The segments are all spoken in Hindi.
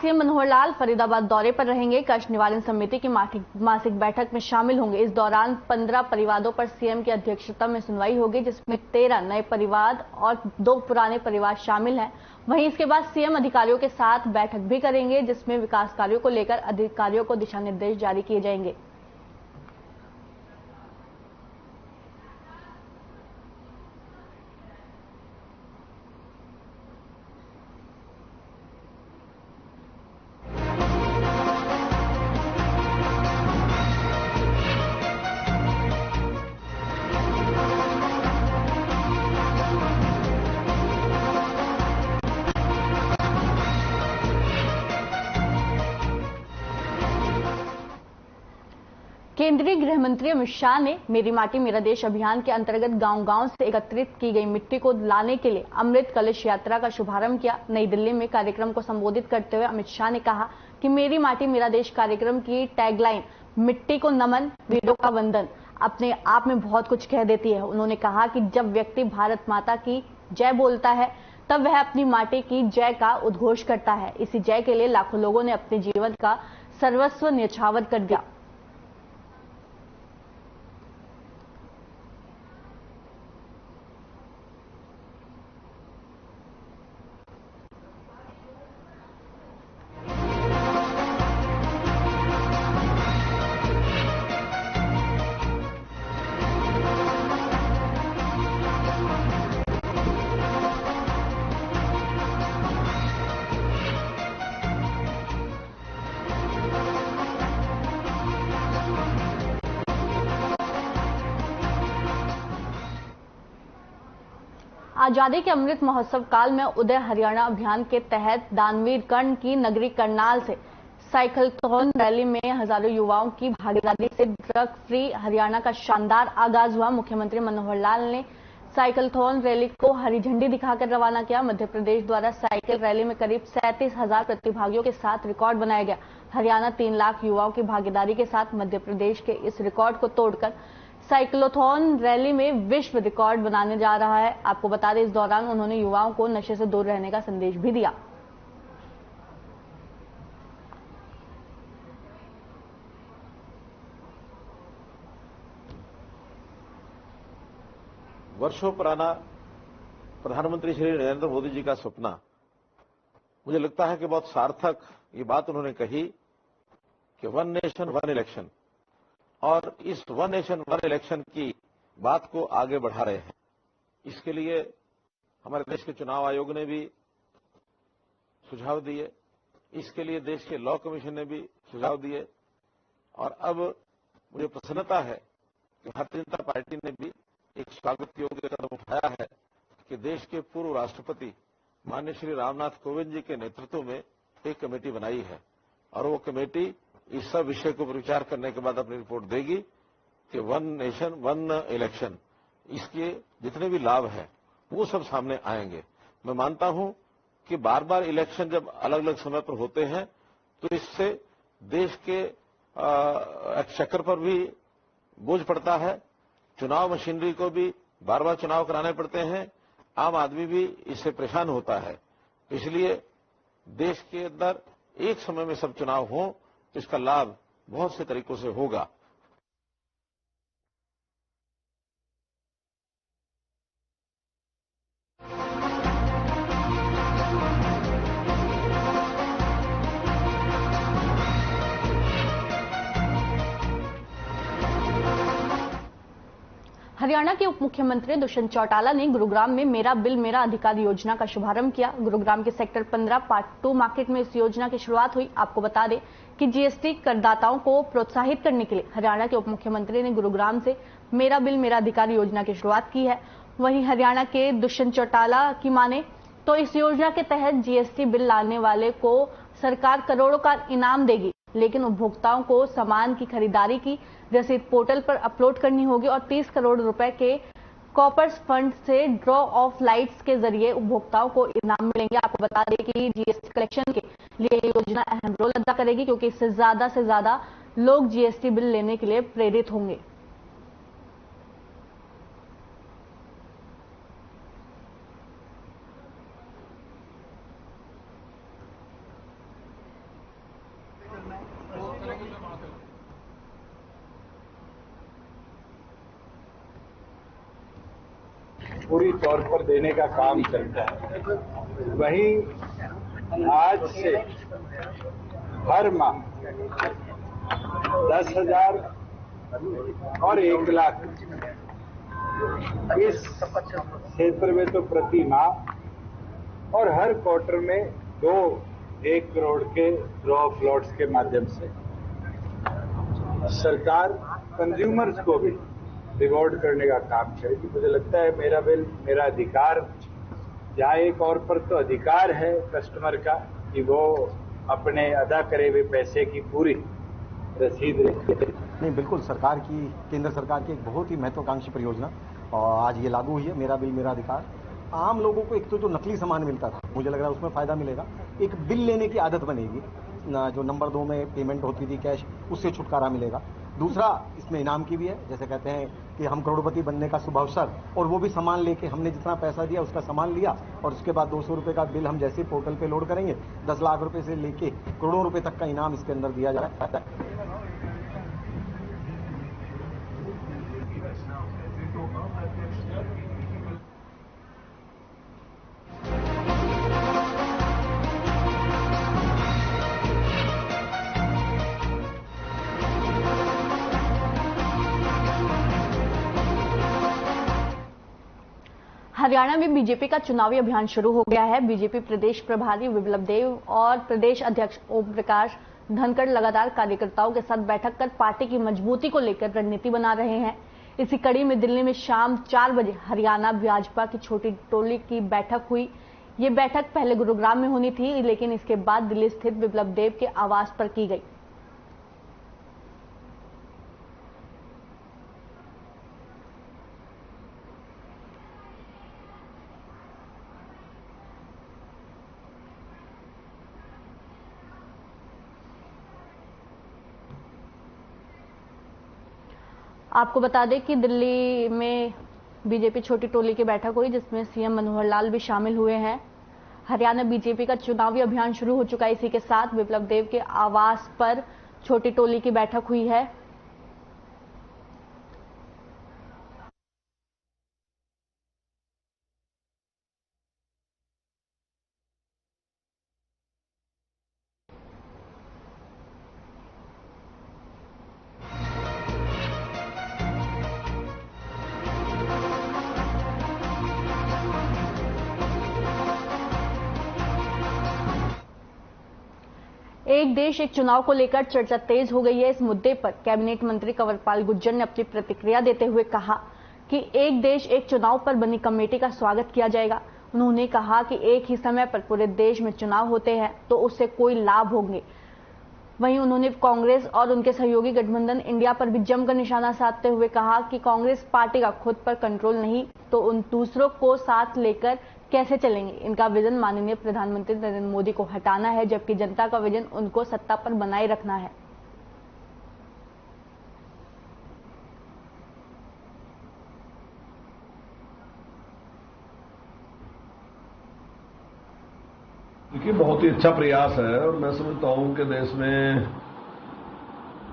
सीएम मनोहर लाल फरीदाबाद दौरे पर रहेंगे। कष्ट निवारण समिति की मासिक बैठक में शामिल होंगे। इस दौरान 15 परिवारों पर सीएम की अध्यक्षता में सुनवाई होगी, जिसमें 13 नए परिवार और 2 पुराने परिवार शामिल हैं। वहीं इसके बाद सीएम अधिकारियों के साथ बैठक भी करेंगे, जिसमें विकास कार्यों को लेकर अधिकारियों को दिशा निर्देश जारी किए जाएंगे। केंद्रीय गृह मंत्री अमित शाह ने मेरी माटी मेरा देश अभियान के अंतर्गत गांव-गांव से एकत्रित की गई मिट्टी को लाने के लिए अमृत कलश यात्रा का शुभारंभ किया। नई दिल्ली में कार्यक्रम को संबोधित करते हुए अमित शाह ने कहा कि मेरी माटी मेरा देश कार्यक्रम की टैगलाइन मिट्टी को नमन, वीरों का वंदन अपने आप में बहुत कुछ कह देती है। उन्होंने कहा कि जब व्यक्ति भारत माता की जय बोलता है, तब वह अपनी माटी की जय का उद्घोष करता है। इसी जय के लिए लाखों लोगों ने अपने जीवन का सर्वस्व न्यौछावर कर दिया। आजादी के अमृत महोत्सव काल में उदय हरियाणा अभियान के तहत दानवीर कर्ण की नगरी करनाल से साइकिलथॉन रैली में हजारों युवाओं की भागीदारी से ड्रग फ्री हरियाणा का शानदार आगाज हुआ। मुख्यमंत्री मनोहर लाल ने साइकिलथॉन रैली को हरी झंडी दिखाकर रवाना किया। मध्य प्रदेश द्वारा साइकिल रैली में करीब 37,000 प्रतिभागियों के साथ रिकॉर्ड बनाया गया। हरियाणा 3 लाख युवाओं की भागीदारी के साथ मध्य प्रदेश के इस रिकॉर्ड को तोड़कर साइक्लोथॉन रैली में विश्व रिकॉर्ड बनाने जा रहा है। आपको बता दें, इस दौरान उन्होंने युवाओं को नशे से दूर रहने का संदेश भी दिया। वर्षों पुराना प्रधानमंत्री श्री नरेंद्र मोदी जी का सपना, मुझे लगता है कि बहुत सार्थक ये बात उन्होंने कही कि 1 नेशन 1 इलेक्शन, और इस 1 नेशन 1 इलेक्शन की बात को आगे बढ़ा रहे हैं। इसके लिए हमारे देश के चुनाव आयोग ने भी सुझाव दिए, इसके लिए देश के लॉ कमीशन ने भी सुझाव दिए, और अब मुझे प्रसन्नता है कि भारतीय जनता पार्टी ने भी एक स्वागत योग्य कदम उठाया है कि देश के पूर्व राष्ट्रपति माननीय श्री रामनाथ कोविंद जी के नेतृत्व में एक कमेटी बनाई है, और वो कमेटी इस सब विषय को विचार करने के बाद अपनी रिपोर्ट देगी कि 1 नेशन 1 इलेक्शन, इसके जितने भी लाभ हैं वो सब सामने आएंगे। मैं मानता हूं कि बार बार इलेक्शन जब अलग अलग समय पर होते हैं तो इससे देश के एक्सचेकर पर भी बोझ पड़ता है, चुनाव मशीनरी को भी बार बार चुनाव कराने पड़ते हैं, आम आदमी भी इससे परेशान होता है। इसलिए देश के अंदर एक समय में सब चुनाव हो तो इसका लाभ बहुत से तरीकों से होगा। हरियाणा के उप मुख्यमंत्री दुष्यंत चौटाला ने गुरुग्राम में मेरा बिल मेरा अधिकार योजना का शुभारंभ किया। गुरुग्राम के सेक्टर 15 पार्ट 2 मार्केट में इस योजना की शुरुआत हुई। आपको बता दें कि जीएसटी करदाताओं को प्रोत्साहित करने के लिए हरियाणा के उप मुख्यमंत्री ने गुरुग्राम से मेरा बिल मेरा अधिकार योजना की शुरुआत की है। वहीं हरियाणा के दुष्यंत चौटाला की माने तो इस योजना के तहत जीएसटी बिल लाने वाले को सरकार करोड़ों का इनाम देगी, लेकिन उपभोक्ताओं को सामान की खरीदारी की रसीद पोर्टल पर अपलोड करनी होगी और 30 करोड़ रुपए के कॉपर्स फंड से ड्रॉ ऑफ लाइट्स के जरिए उपभोक्ताओं को इनाम मिलेंगे। आपको बता दें कि जीएसटी कलेक्शन के लिए योजना अहम रोल अदा करेगी, क्योंकि इससे ज्यादा से ज्यादा लोग जीएसटी बिल लेने के लिए प्रेरित होंगे। पूरी तौर पर देने का काम चलता है। वहीं आज से हर माह 10,000 और 1,00,000 इस क्षेत्र में तो प्रति माह और हर क्वार्टर में 1 करोड़ के ड्रॉ फ्लॉट्स के माध्यम से सरकार कंज्यूमर्स को भी रिवॉर्ड करने का काम करेगी। मुझे लगता है मेरा बिल मेरा अधिकार, जहां एक और पर तो अधिकार है कस्टमर का कि वो अपने अदा करे हुए पैसे की पूरी रसीद नहीं, बिल्कुल सरकार की, केंद्र सरकार की एक बहुत ही महत्वाकांक्षी परियोजना और आज ये लागू हुई है, मेरा बिल मेरा अधिकार। आम लोगों को एक तो जो नकली सामान मिलता था, मुझे लग रहा है उसमें फायदा मिलेगा। एक बिल लेने की आदत बनेगी, जो नंबर 2 में पेमेंट होती थी कैश, उससे छुटकारा मिलेगा। दूसरा, इसमें इनाम की भी है, जैसे कहते हैं कि हम करोड़पति बनने का शुभ अवसर, और वो भी सामान लेके हमने जितना पैसा दिया उसका सामान लिया और उसके बाद 200 रुपए का बिल हम जैसे पोर्टल पे लोड करेंगे 10 लाख रुपए से लेके करोड़ों रुपए तक का इनाम इसके अंदर दिया जा रहा है। हरियाणा में बीजेपी का चुनावी अभियान शुरू हो गया है। बीजेपी प्रदेश प्रभारी विप्लव देव और प्रदेश अध्यक्ष ओम प्रकाश धनखड़ लगातार कार्यकर्ताओं के साथ बैठक कर पार्टी की मजबूती को लेकर रणनीति बना रहे हैं। इसी कड़ी में दिल्ली में शाम 4 बजे हरियाणा भाजपा की छोटी टोली की बैठक हुई। ये बैठक पहले गुरुग्राम में होनी थी, लेकिन इसके बाद दिल्ली स्थित विप्लव देव के आवास पर की गई। आपको बता दें कि दिल्ली में बीजेपी छोटी टोली की बैठक हुई, जिसमें सीएम मनोहर लाल भी शामिल हुए हैं। हरियाणा बीजेपी का चुनावी अभियान शुरू हो चुका है। इसी के साथ विप्लव देव के आवास पर छोटी टोली की बैठक हुई है। एक देश एक चुनाव को लेकर चर्चा तेज हो गई है। इस मुद्दे पर कैबिनेट मंत्री कंवरपाल गुर्जर ने अपनी प्रतिक्रिया देते हुए कहा कि एक देश एक चुनाव पर बनी कमेटी का स्वागत किया जाएगा। उन्होंने कहा कि एक ही समय पर पूरे देश में चुनाव होते हैं तो उससे कोई लाभ होंगे। वहीं उन्होंने कांग्रेस और उनके सहयोगी गठबंधन इंडिया पर भी जमकर निशाना साधते हुए कहा कि कांग्रेस पार्टी का खुद पर कंट्रोल नहीं तो उन दूसरों को साथ लेकर कैसे चलेंगे। इनका विजन माननीय प्रधानमंत्री नरेंद्र मोदी को हटाना है, जबकि जनता का विजन उनको सत्ता पर बनाए रखना है। देखिए, बहुत ही अच्छा प्रयास है और मैं समझता हूं कि देश में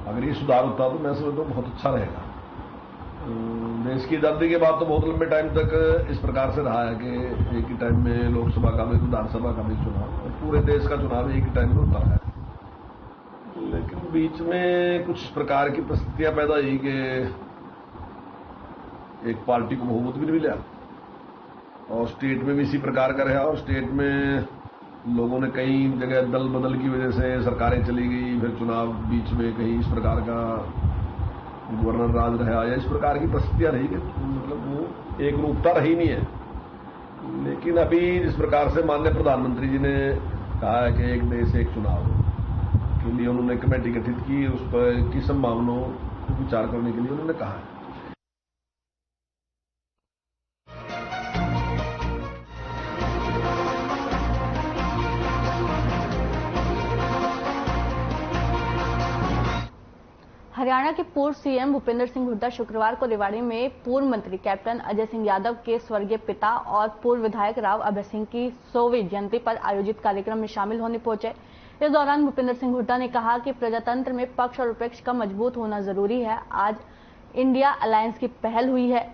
अगर ये सुधार होता तो मैं समझता हूं बहुत अच्छा रहेगा। देश की आजादी के बाद तो बहुत लंबे टाइम तक इस प्रकार से रहा है कि एक ही टाइम में लोकसभा का भी, विधानसभा का भी चुनाव और पूरे देश का चुनाव एक ही टाइम में होता है। लेकिन बीच में कुछ प्रकार की परिस्थितियां पैदा हुई कि एक पार्टी को बहुमत भी नहीं मिला और स्टेट में भी इसी प्रकार का रहा और स्टेट में लोगों ने कई जगह दल बदल की वजह से सरकारें चली गई, फिर चुनाव बीच में कहीं इस प्रकार का गवर्नर राज रहा या इस प्रकार की परिस्थितियां रही कि मतलब वो एक रूपता रही नहीं है। लेकिन अभी जिस प्रकार से माननीय प्रधानमंत्री जी ने कहा है कि एक देश एक चुनाव के लिए उन्होंने कमेटी गठित की, उस पर की संभावनाओं पर विचार करने के लिए उन्होंने कहा है। हरियाणा के पूर्व सीएम भूपेंद्र सिंह हुड्डा शुक्रवार को रेवाड़ी में पूर्व मंत्री कैप्टन अजय सिंह यादव के स्वर्गीय पिता और पूर्व विधायक राव अभय सिंह की 100वीं जयंती पर आयोजित कार्यक्रम में शामिल होने पहुंचे। इस दौरान भूपेंद्र सिंह हुड्डा ने कहा कि प्रजातंत्र में पक्ष और विपक्ष का मजबूत होना जरूरी है। आज इंडिया अलायंस की पहल हुई है।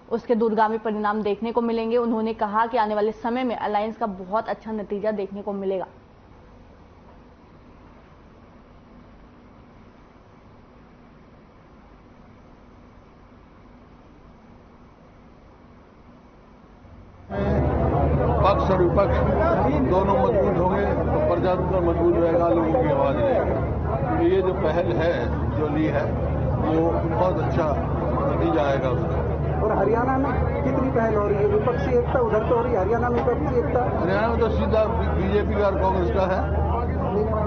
उसके दूरगामी परिणाम देखने को मिलेंगे। उन्होंने कहा कि आने वाले समय में अलायंस का बहुत अच्छा नतीजा देखने को मिलेगा। पक्ष और विपक्ष दोनों मजबूत होंगे तो प्रजातंत्र मजबूत रहेगा, लोगों की आवाज रहेगी। तो ये जो पहल है जो ली है वो बहुत अच्छा नतीजा आएगा उसका। और हरियाणा में कितनी पहल हो रही है? विपक्षी एकता उधर तो हो रही है, हरियाणा में विपक्षी एकता? हरियाणा में तो सीधा बीजेपी का और कांग्रेस का है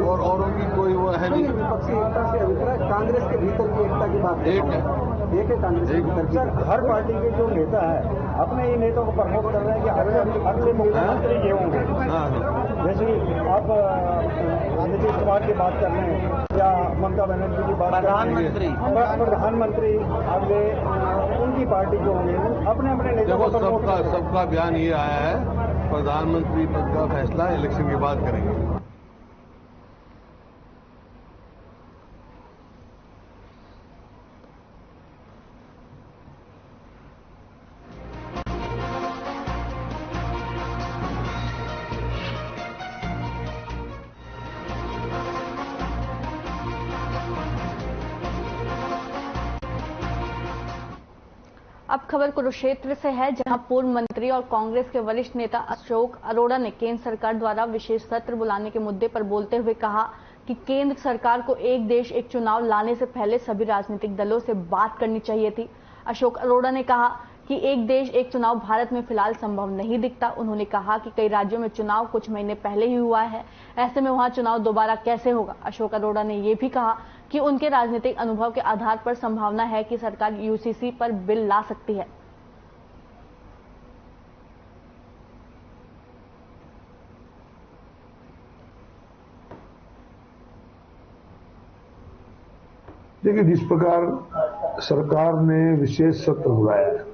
और औरों की कोई वो है नहीं। विपक्षी एकता से अभिप्राय कांग्रेस के भीतर की एकता की बात एक है कांग्रेस के भीतर। सर, हर पार्टी के जो नेता है अपने ही नेता को प्रमोट कर रहे हैं कि अगले मुख्यमंत्री ये होंगे। जैसे आप नीतीश कुमार की बात कर रहे हैं या ममता बनर्जी की बात, प्रधानमंत्री अगले उनकी पार्टी जो होंगे अपने अपने नेता को प्रमोट कर रहे हैं। सबका बयान ये आया है, प्रधानमंत्री पद का फैसला इलेक्शन के बाद करेंगे। अब खबर कुरुक्षेत्र से है, जहां पूर्व मंत्री और कांग्रेस के वरिष्ठ नेता अशोक अरोड़ा ने केंद्र सरकार द्वारा विशेष सत्र बुलाने के मुद्दे पर बोलते हुए कहा कि केंद्र सरकार को एक देश एक चुनाव लाने से पहले सभी राजनीतिक दलों से बात करनी चाहिए थी। अशोक अरोड़ा ने कहा कि एक देश एक चुनाव भारत में फिलहाल संभव नहीं दिखता। उन्होंने कहा कि कई राज्यों में चुनाव कुछ महीने पहले ही हुआ है, ऐसे में वहां चुनाव दोबारा कैसे होगा। अशोक अरोड़ा ने यह भी कहा कि उनके राजनीतिक अनुभव के आधार पर संभावना है कि सरकार यूसीसी पर बिल ला सकती है। देखिए, जिस प्रकार सरकार ने विशेष सत्र बुलाया है,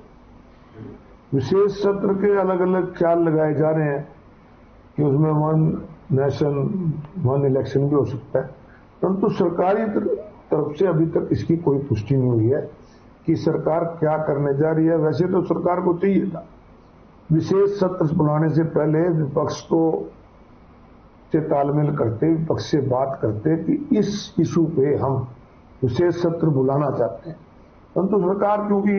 विशेष सत्र के अलग अलग ख्याल लगाए जा रहे हैं कि उसमें वन नेशन वन इलेक्शन भी हो सकता है, परंतु सरकारी तरफ से अभी तक इसकी कोई पुष्टि नहीं हुई है कि सरकार क्या करने जा रही है। वैसे तो सरकार को चाहिए था विशेष सत्र बुलाने से पहले विपक्ष को से तालमेल करते, विपक्ष से बात करते कि इस इशू पे हम विशेष सत्र बुलाना चाहते हैं, परंतु सरकार क्योंकि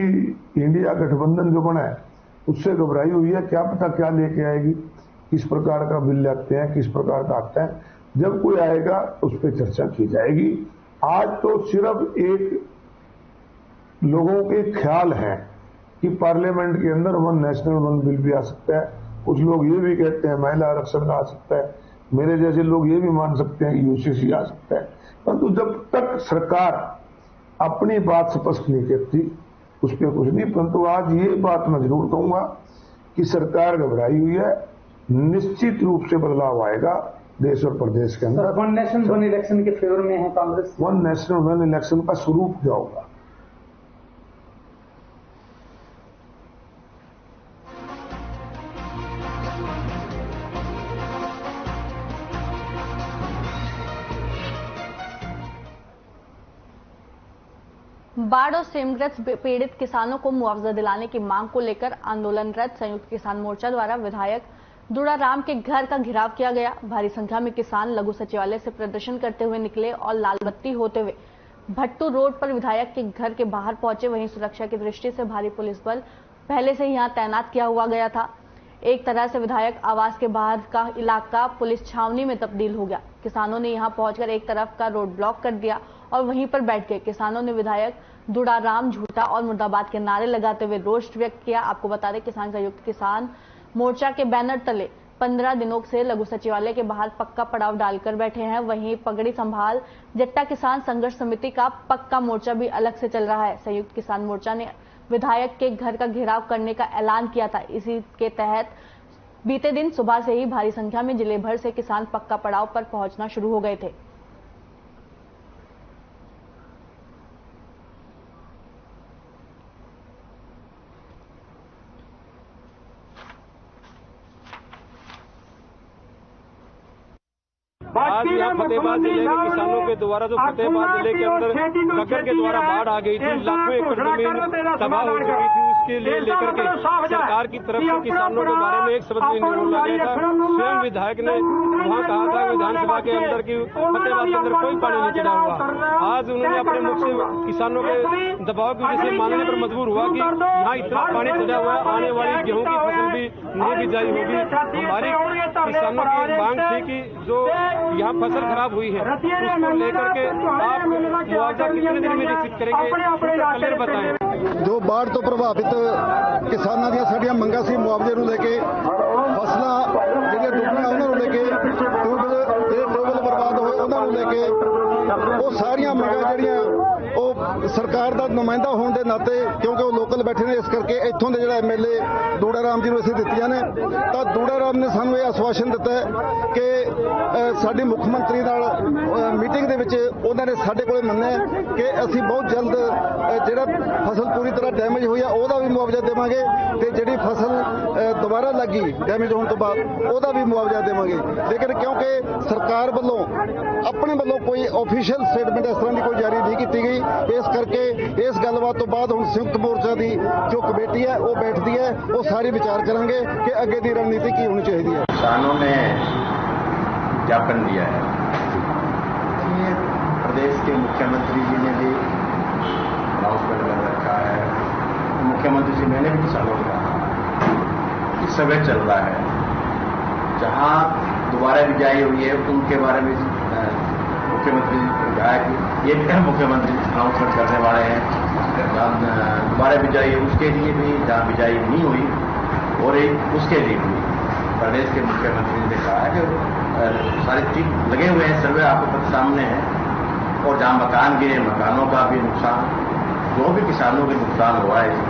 इंडिया गठबंधन जो बना है उससे घबराई हुई है। क्या पता क्या लेके आएगी, किस प्रकार का बिल लाते हैं, किस प्रकार का आता है। जब कोई आएगा उस पर चर्चा की जाएगी। आज तो सिर्फ एक लोगों के ख्याल है कि पार्लियामेंट के अंदर वन नेशनल वन बिल भी आ सकता है। कुछ लोग ये भी कहते हैं महिला आरक्षण आ सकता है, मेरे जैसे लोग ये भी मान सकते हैं कि यूसीसी आ सकता है। परंतु जब तक सरकार अपनी बात स्पष्ट नहीं करती उस पर कुछ नहीं। परंतु आज ये बात मैं जरूर कहूंगा कि सरकार घबराई हुई है, निश्चित रूप से बदलाव आएगा देश और प्रदेश के अंदर। वन नेशन वन इलेक्शन के फेवर में है Congress. One national one election का स्वरूप क्या होगा? बाढ़ और सेमग्रस्त पीड़ित किसानों को मुआवजा दिलाने की मांग को लेकर आंदोलनरत संयुक्त किसान मोर्चा द्वारा विधायक दुड़ाराम के घर का घेराव किया गया। भारी संख्या में किसान लघु सचिवालय से प्रदर्शन करते हुए निकले और लाल बत्ती होते हुए भट्टू रोड पर विधायक के घर के बाहर पहुंचे। वहीं सुरक्षा की दृष्टि से भारी पुलिस बल पहले से ही यहां तैनात किया हुआ गया था। एक तरह से विधायक आवास के बाहर का इलाका पुलिस छावनी में तब्दील हो गया। किसानों ने यहां पहुंचकर एक तरफ का रोड ब्लॉक कर दिया और वहीं पर बैठ गए। किसानों ने विधायक दुड़ाराम झूठा और मुर्दाबाद के नारे लगाते हुए रोष व्यक्त किया। आपको बता दें, किसान संयुक्त किसान मोर्चा के बैनर तले 15 दिनों से लघु सचिवालय के बाहर पक्का पड़ाव डालकर बैठे हैं। वहीं पगड़ी संभाल जट्टा किसान संघर्ष समिति का पक्का मोर्चा भी अलग से चल रहा है। संयुक्त किसान मोर्चा ने विधायक के घर का घेराव करने का ऐलान किया था। इसी के तहत बीते दिन सुबह से ही भारी संख्या में जिले भर से किसान पक्का पड़ाव पर पहुंचना शुरू हो गए थे। आज यहाँ फतेहाबाद जिले के किसानों के द्वारा जो फतेहाबाद जिले के अंदर गग्गर के द्वारा बाढ़ आ गई थी, लाखों एकड़ जमीन तबाह हो चुकी थी, इसके लिए लेकर के सरकार की तरफ से किसानों के बारे में एक शब्द भी नहीं बोला गया था। स्वयं विधायक ने वहाँ कहा था विधानसभा के अंदर की फतेहाबाद के अंदर कोई पानी नहीं चढ़ा हुआ। आज उन्होंने अपने मुख से किसानों के दबाव की वजह से मानने पर मजबूर हुआ कि यहाँ इतना पानी चढ़ा हुआ है, आने वाली गेहूं की फसल भी नहीं बिजाई होगी। हमारी किसानों की मांग थी कि जो यहाँ फसल खराब हुई है उसको लेकर के आप मुआवजा कितने दिन में निश्चित करेंगे, क्लियर बताएं। जो बाढ़ तो प्रभावित किसानों ਦੀਆਂ ਸਾਡੀਆਂ ਮੰਗਾਂ ਸੀ ਮੁਆਵਜ਼ੇ ਨੂੰ ਲੈ ਕੇ, ਫਸਲਾਂ ਜਿਹੜੀਆਂ ਡੁੱਬੀਆਂ ਉਹਨਾਂ ਨੂੰ ਲੈ ਕੇ, ਟਿਊਬਵੈੱਲ ਬਰਬਾਦ ਹੋਏ ਉਹਨਾਂ ਨੂੰ ਲੈ ਕੇ, ਉਹ ਸਾਰੀਆਂ ਮੰਗਾਂ ਜਿਹੜੀਆਂ ਉਹ ਸਰਕਾਰ ਦਾ ਨੁਮਾਇੰਦਾ ਹੋਣ ਦੇ ਨਾਤੇ, ਕਿਉਂਕਿ ਉਹ ਲੋਕਲ ਬੈਠੇ ਨੇ, ਇਸ ਕਰਕੇ ਇੱਥੋਂ ਦੇ ਜਿਹੜਾ ਐਮਐਲਏ ਦੂੜਾ ਰਾਮ ਜੀ ਨੂੰ ਅਸੀਂ ਦਿੱਤੀਆਂ ਨੇ। ਤਾਂ ਦੂੜਾ ਰਾਮ ਨੇ ਸਾਨੂੰ ਇਹ ਆਸ਼ਵਾਸਨ ਦਿੱਤਾ ਹੈ ਕਿ ਸਾਡੇ ਮੁੱਖ ਮੰਤਰੀ ਨਾਲ ਮੀਟਿੰਗ ਦੇ ਵਿੱਚ ਉਹਨਾਂ ਨੇ ਸਾਡੇ ਕੋਲੇ ਮੰਨਿਆ ਕਿ ਅਸੀਂ ਬਹੁਤ ਜਲਦ ਜਿਹੜਾ ਫਸਲ ਪੂਰੀ ਤਰ੍ਹਾਂ ਡੈਮੇਜ ਹੋਈ ਆ ਉਹਦਾ ਵੀ ਮੁਆਵਜ਼ਾ ਦੇਵਾਂਗੇ ਤੇ ਜਿਹੜੀ ਫਸਲ ਦੁਬਾਰਾ ਲੱਗੀ ਡੈਮੇਜ ਹੋਣ ਤੋਂ ਬਾਅਦ ਉਹਦਾ ਵੀ ਮੁਆਵਜ਼ਾ ਦੇਵਾਂਗੇ। ਲੇਕਿਨ ਕਿਉਂਕਿ ਸਰਕਾਰ ਵੱਲੋਂ ਆਪਣੇ ਵੱਲੋਂ ਕੋਈ ਆਫੀਸ਼ੀਅਲ ਸਟੇਟਮੈਂਟ ਇਸ ਤਰ੍ਹਾਂ ਦੀ ਕੋਈ ਜਾਰੀ ਨਹੀਂ ਕੀਤੀ ਗਈ, ਇਸ ਕਰਕੇ ਇਸ ਗੱਲਬਾਤ ਤੋਂ ਬਾਅਦ ਹੁਣ ਸੰਯੁਕਤ ਮੋਰਚਾ ਦੀ ਜੋ ਕਮੇਟੀ ਹੈ ਉਹ ਬੈਠਦੀ ਹੈ, ਉਹ ਸਾਰੀ ਵਿਚਾਰ ਕਰਾਂਗੇ ਕਿ ਅੱਗੇ ਦੀ ਰਣਨੀਤੀ ਕੀ ਹੋਣੀ ਚਾਹੀਦੀ ਹੈ। किसानों ने ज्ञापन दिया है, प्रदेश के मुख्यमंत्री जी ने भी अनाउंसमेंट कर रखा है, मुख्यमंत्री जी ने भी किसानों को कहा कि सर्वे चल रहा है, जहां दोबारा बिजाई हुई है उनके बारे में मुख्यमंत्री जी ने कहा कि ये भी मुख्यमंत्री अनाउंसमेंट करने वाले हैं। दोबारा बिजाई उसके लिए भी जहां बिजाई नहीं हुई और एक उसके लिए भी प्रदेश के मुख्यमंत्री ने कहा कि सारी चीज लगे हुए हैं, सर्वे आपके सामने है, और जहां मकान गिरे मकानों का भी नुकसान, जो भी किसानों के नुकसान हुआ है इस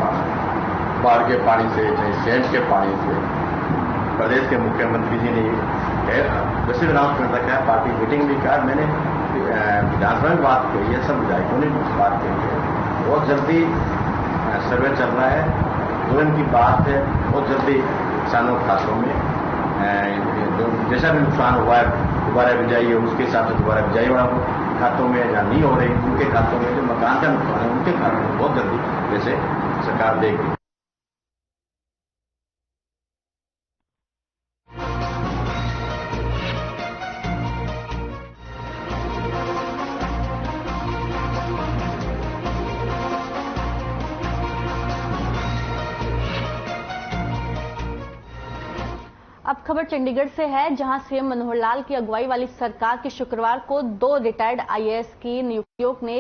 बाढ़ के पानी से, चाहे सेंट के पानी से, प्रदेश के मुख्यमंत्री जी ने वैसे अनाउंसमेंट रखा है, पार्टी मीटिंग भी कहा, मैंने विधानसभा में बात कही है, सब विधायकों ने बात कही है, बहुत जल्दी सर्वे चल रहा है, तुरंत की बात है, बहुत जल्दी किसानों के खातों में जो जैसा भी नुकसान हुआ है दोबारा बिजाई है उसके हिसाब से दोबारा बिजाई वाला खातों में या नहीं हो रही उनके खातों में, जो मकान का नुकसान है उनके खातों में बहुत जल्दी जैसे सरकार देगी। अब खबर चंडीगढ़ से है, जहां सीएम मनोहर लाल की अगुवाई वाली सरकार की शुक्रवार को 2 रिटायर्ड आईएएस की नियुक्तियों ने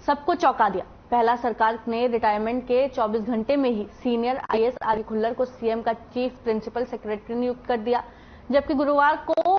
सबको चौंका दिया। पहला, सरकार ने रिटायरमेंट के 24 घंटे में ही सीनियर आईएएस आर खुल्लर को सीएम का चीफ प्रिंसिपल सेक्रेटरी नियुक्त कर दिया, जबकि गुरुवार को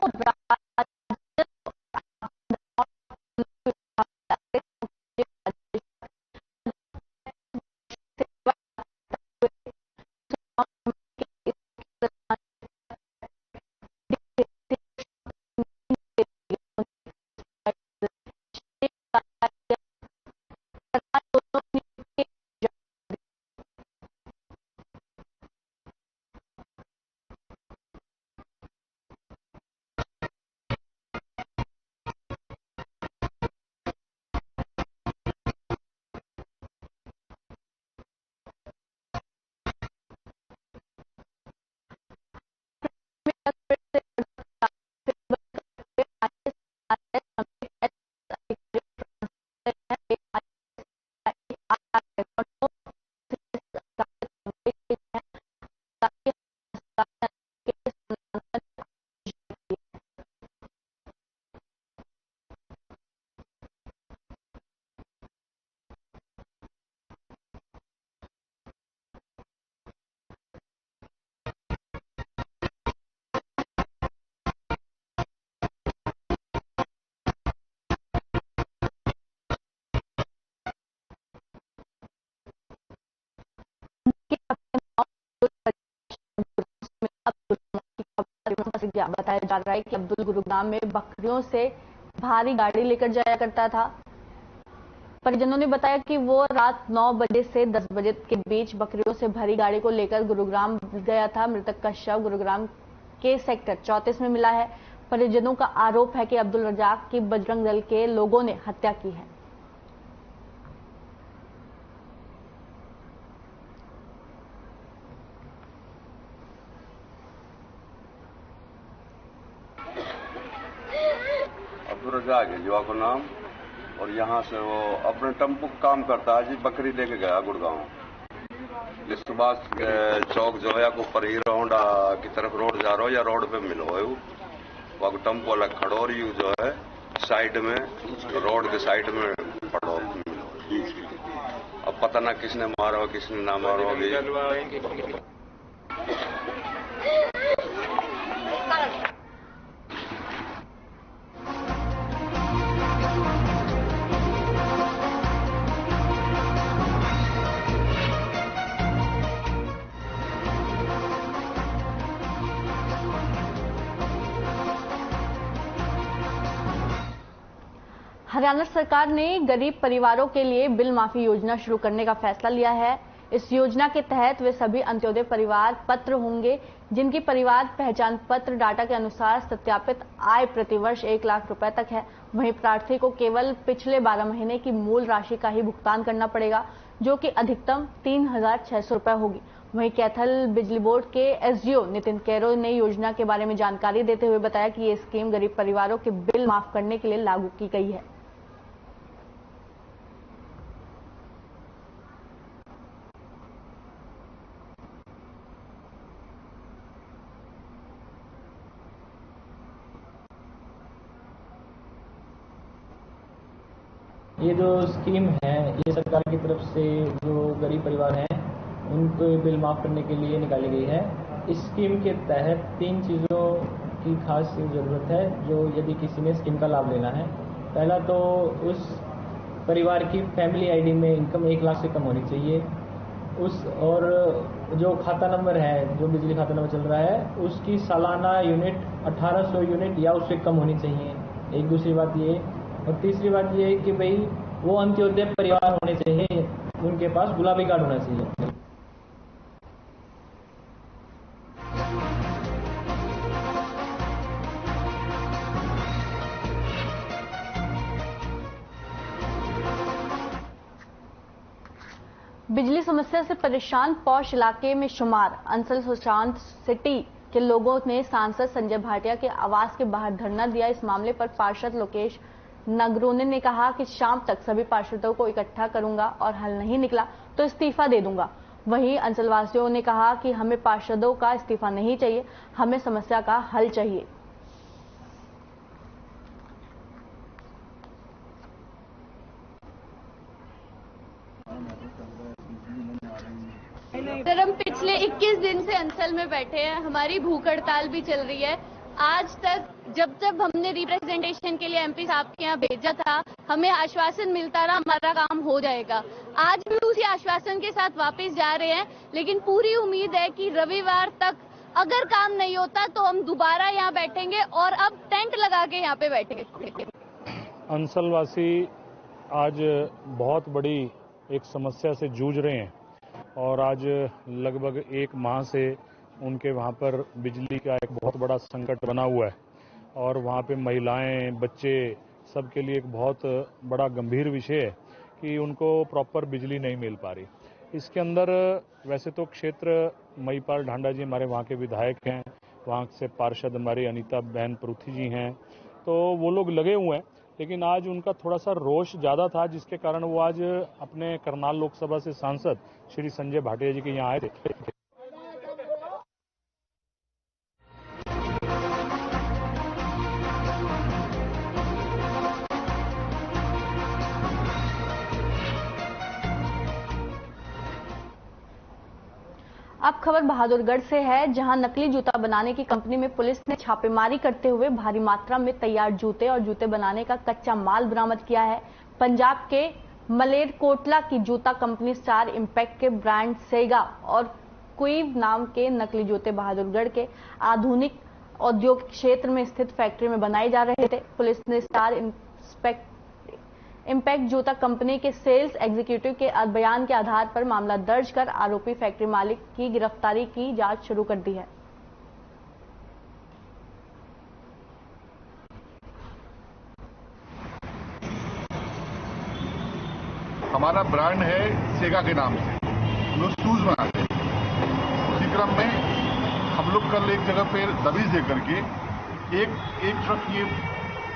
बताया जा रहा है कि अब्दुल गुरुग्राम में बकरियों से भारी गाड़ी लेकर जाया करता था। परिजनों ने बताया कि वो रात 9 बजे से 10 बजे के बीच बकरियों से भरी गाड़ी को लेकर गुरुग्राम गया था। मृतक का शव गुरुग्राम के सेक्टर 34 में मिला है। परिजनों का आरोप है कि अब्दुल रजाक की बजरंग दल के लोगों ने हत्या की है। दुर्गा गेजवा को नाम, और यहाँ से वो अपने टेम्पो काम करता है जी, बकरी लेके गया गुड़गांव। सुभाष चौक जो है ऊपर ही रोड की तरफ रोड जा रहा हो या रोड पे मिलो है वो टेम्पो अलग खड़ो, और यू जो है साइड में रोड के साइड में पड़ो मिलो। अब पता ना किसने मारा हो किसने ना मारा हो। हरियाणा सरकार ने गरीब परिवारों के लिए बिल माफी योजना शुरू करने का फैसला लिया है। इस योजना के तहत वे सभी अंत्योदय परिवार पात्र होंगे जिनकी परिवार पहचान पत्र डाटा के अनुसार सत्यापित आय प्रतिवर्ष 1 लाख रुपए तक है। वहीं प्रार्थी को केवल पिछले 12 महीने की मूल राशि का ही भुगतान करना पड़ेगा, जो कि अधिकतम 3,600 रुपए होगी। वहीं कैथल बिजली बोर्ड के एसडीओ नितिन कैरो ने योजना के बारे में जानकारी देते हुए बताया कि ये स्कीम गरीब परिवारों के बिल माफ करने के लिए लागू की गई है। ये जो स्कीम है ये सरकार की तरफ से जो गरीब परिवार हैं उनको बिल माफ करने के लिए निकाली गई है। इस स्कीम के तहत 3 चीज़ों की खास ज़रूरत है जो यदि किसी ने स्कीम का लाभ लेना है। पहला तो उस परिवार की फैमिली आईडी में इनकम 1 लाख से कम होनी चाहिए। और जो खाता नंबर है, जो बिजली खाता नंबर चल रहा है, उसकी सालाना यूनिट 1800 यूनिट या उससे कम होनी चाहिए। एक दूसरी बात ये, और तीसरी बात ये है कि भाई वो अंत्योदय परिवार होने चाहिए, उनके पास गुलाबी कार्ड होना चाहिए। बिजली समस्या से परेशान पौष इलाके में शुमार अंसल सुशांत सिटी के लोगों ने सांसद संजय भाटिया के आवास के बाहर धरना दिया। इस मामले पर पार्षद लोकेश नगरोने ने कहा कि शाम तक सभी पार्षदों को इकट्ठा करूंगा और हल नहीं निकला तो इस्तीफा दे दूंगा। वहीं अंचलवासियों ने कहा कि हमें पार्षदों का इस्तीफा नहीं चाहिए, हमें समस्या का हल चाहिए। सर, हम पिछले 21 दिन से अंचल में बैठे हैं, हमारी भूख हड़ताल भी चल रही है। आज तक जब हमने रिप्रेजेंटेशन के लिए एमपी साहब के यहाँ भेजा था, हमें आश्वासन मिलता रहा हमारा काम हो जाएगा। आज भी उसी आश्वासन के साथ वापस जा रहे हैं, लेकिन पूरी उम्मीद है कि रविवार तक अगर काम नहीं होता तो हम दोबारा यहाँ बैठेंगे और अब टेंट लगा के यहाँ पे बैठेंगे। अंचलवासी आज बहुत बड़ी एक समस्या से जूझ रहे हैं और आज लगभग 1 माह से उनके वहाँ पर बिजली का एक बहुत बड़ा संकट बना हुआ है और वहाँ पे महिलाएं, बच्चे सबके लिए एक बहुत बड़ा गंभीर विषय है कि उनको प्रॉपर बिजली नहीं मिल पा रही। इसके अंदर वैसे तो क्षेत्र महीपाल ढांडा जी हमारे वहाँ के विधायक हैं, वहाँ से पार्षद हमारी अनीता बहन परूथी जी हैं, तो वो लोग लगे हुए हैं, लेकिन आज उनका थोड़ा सा रोष ज़्यादा था जिसके कारण वो आज अपने करनाल लोकसभा से सांसद श्री संजय भाटिया जी के यहाँ आए थे। अब खबर बहादुरगढ़ से है, जहां नकली जूता बनाने की कंपनी में पुलिस ने छापेमारी करते हुए भारी मात्रा में तैयार जूते और जूते बनाने का कच्चा माल बरामद किया है। पंजाब के मलेरकोटला की जूता कंपनी स्टार इंपैक्ट के ब्रांड सेगा और क्वीव नाम के नकली जूते बहादुरगढ़ के आधुनिक औद्योगिक क्षेत्र में स्थित फैक्ट्री में बनाए जा रहे थे। पुलिस ने स्टार इंपैक्ट जूता कंपनी के सेल्स एग्जीक्यूटिव के बयान के आधार पर मामला दर्ज कर आरोपी फैक्ट्री मालिक की गिरफ्तारी की जांच शुरू कर दी है। हमारा ब्रांड है सेगा के नाम से, हम लोग शूज बनाते हैं। उसी क्रम में हम लोग कल एक जगह पे दबिश दे करके एक ट्रक ये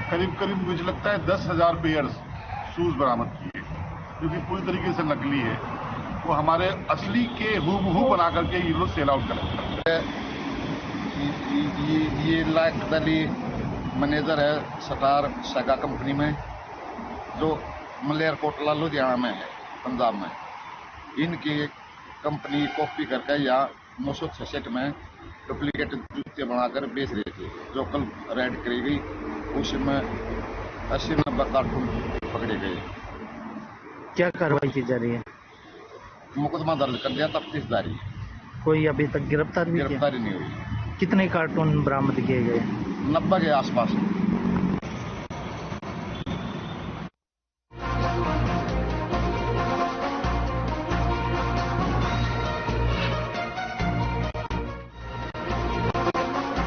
करीब करीब मुझे लगता है 10,000 पेयर्स शूज बरामद किए, जो कि पूरी तरीके से नकली है। वो हमारे असली के हूबहू बना करके ये लोग सेल आउट करेंगे। ये लाख दली मैनेजर है स्टार सेगा कंपनी में, जो मलेरकोटला लुधियाना में है, पंजाब में। इनकी कंपनी कॉपी करके या 966 में डुप्लीकेट जूते बनाकर बेच रही थी, जो कल रेड करी गई। उसमें 80-90 कार्टून पकड़े गए। क्या कार्रवाई की जा रही है? मुकदमा दर्ज कर दिया, तफ्तीश जारी है। कोई अभी तक गिरफ्तारी नहीं हुई। कितने कार्टून बरामद किए गए? 90 के आसपास।